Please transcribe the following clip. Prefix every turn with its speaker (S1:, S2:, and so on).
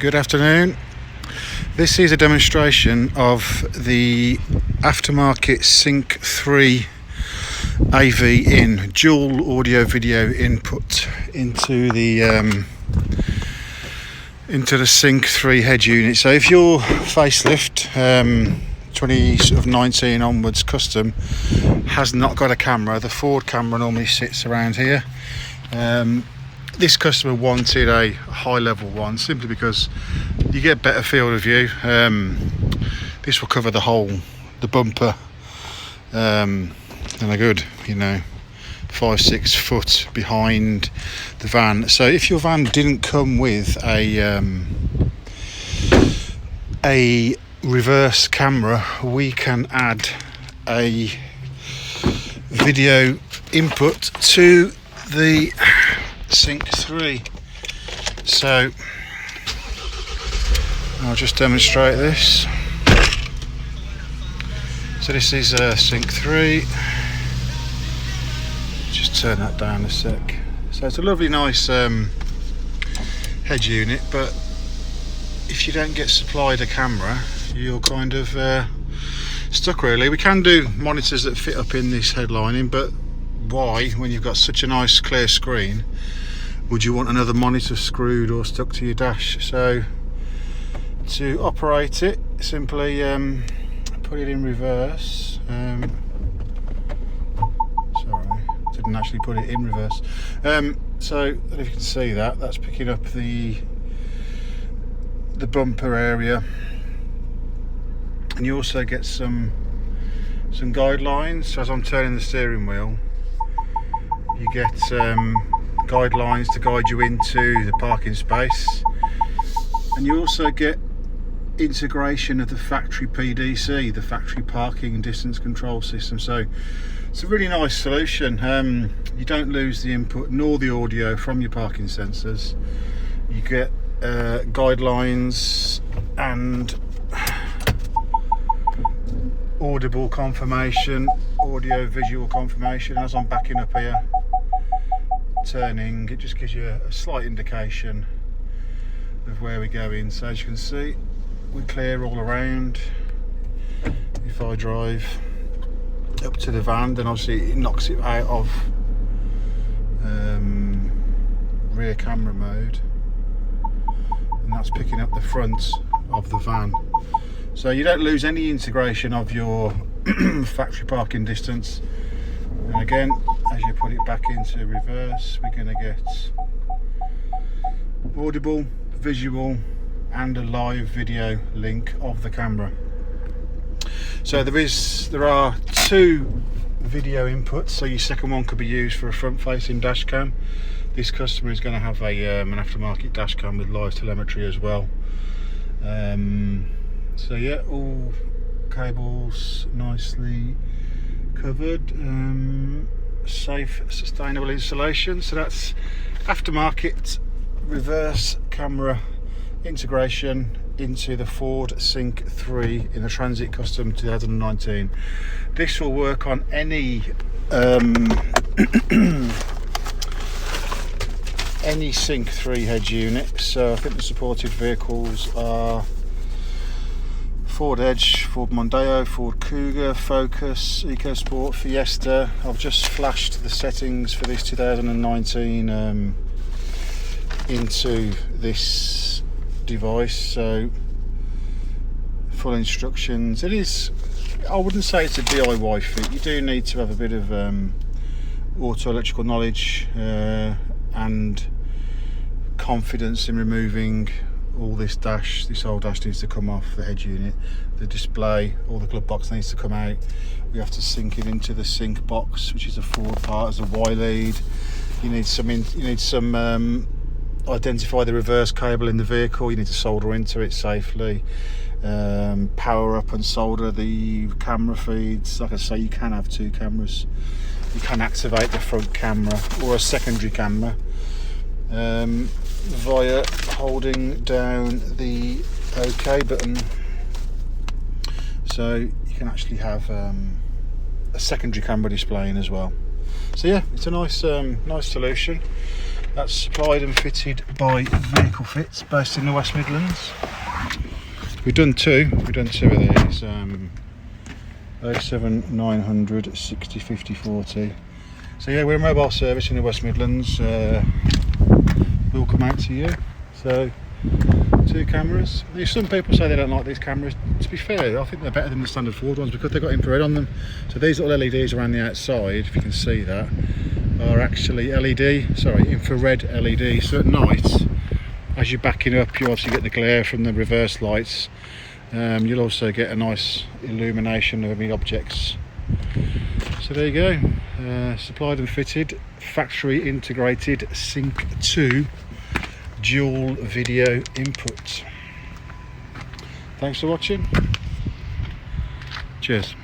S1: Good afternoon. This is a demonstration of the aftermarket Sync3 AV in dual audio video input into the Sync3 head unit. So if your facelift 2019 onwards custom has not got a camera, the Ford camera normally sits around here. This customer wanted a high level one simply because you get better field of view. This will cover the bumper, and a good 5-6 foot behind the van. So if your van didn't come with a reverse camera, we can add a video input to the Sync3. So I'll just demonstrate this. So this is a Sync3. Just turn that down a sec. So it's a lovely nice head unit, but if you don't get supplied a camera, you're kind of stuck really. We can do monitors that fit up in this headlining, but why, when you've got such a nice clear screen, would you want another monitor screwed or stuck to your dash? So to operate it, simply put it in reverse. Sorry, didn't actually put it in reverse. So if you can see that, that's picking up the bumper area, and you also get some guidelines. So as I'm turning the steering wheel, you get guidelines to guide you into the parking space, and you also get integration of the factory PDC, the factory parking distance control system. So it's a really nice solution. You don't lose the input nor the audio from your parking sensors. You get guidelines and audible confirmation, audio visual confirmation. As I'm backing up here, turning, it just gives you a slight indication of where we're going. So as you can see, we're clear all around. If I drive up to the van, then obviously it knocks it out of rear camera mode, and that's picking up the front of the van. So you don't lose any integration of your factory parking distance. And again, as you put it back into reverse, we're going to get audible, visual and a live video link of the camera. So there are two video inputs. So your second one could be used for a front facing dash cam. This customer is going to have an aftermarket dash cam with live telemetry as well. So yeah, all cables nicely covered. Safe, sustainable installation. So that's aftermarket reverse camera integration into the Ford Sync3 in the Transit Custom 2019. This will work on any any Sync3 head unit. So I think the supported vehicles are Ford Edge, Ford Mondeo, Ford Cougar, Focus, EcoSport, Fiesta. I've just flashed the settings for this 2019 into this device, so full instructions. It is, I wouldn't say it's a DIY fit. You do need to have a bit of auto electrical knowledge and confidence in removing all this dash. This whole dash needs to come off the head unit. The display, all the glove box needs to come out. We have to sync it into the sync box, which is a Ford part, as a Y lead. You need some identify the reverse cable in the vehicle. You need to solder into it safely. Power up and solder the camera feeds. Like I say, you can have two cameras. You can activate the front camera or a secondary camera via holding down the OK button. So you can actually have a secondary camera displaying as well. So yeah, it's a nice nice solution. That's supplied and fitted by Vehicle Fits, based in the West Midlands. We've done two of these. 07900 60 50 40. So yeah, we're a mobile service in the West Midlands. We'll come out to you. So 2 cameras. Some people say they don't like these cameras. To be fair, I think they're better than the standard Ford ones because they've got infrared on them. So these little LEDs around the outside, if you can see that, are actually infrared LEDs. So at night, as you're backing up, you obviously get the glare from the reverse lights. You'll also get a nice illumination of any objects. So there you go, supplied and fitted, factory integrated Sync3 dual video input. Thanks for watching. Cheers.